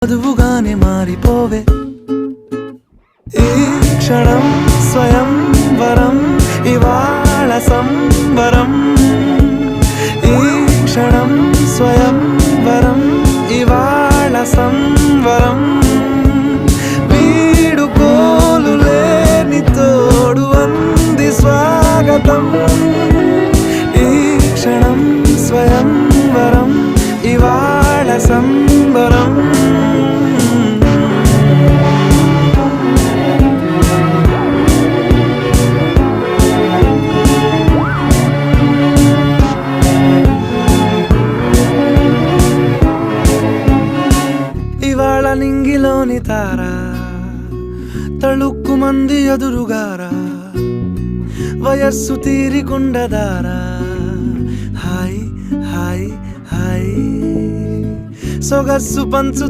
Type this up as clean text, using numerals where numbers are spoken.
చదువుగానే మారిపోవే ఈ క్షణం స్వయం వరం ఇవాళ సంబరం ఈ క్షణం స్వయం వరం ఇవాళ సంవరం వీడుకోలు లేని తోడు అంది స్వాగతం ఈ క్షణం స్వయం వరం ఇవాళ సంబరం ఇవాళ నింగిలోని తారా తళుక్కు మంది ఎదురుగారా వయస్సు తీరికుండదారా హాయ్ హాయ్ హాయ్ సొగస్సు పంచుతో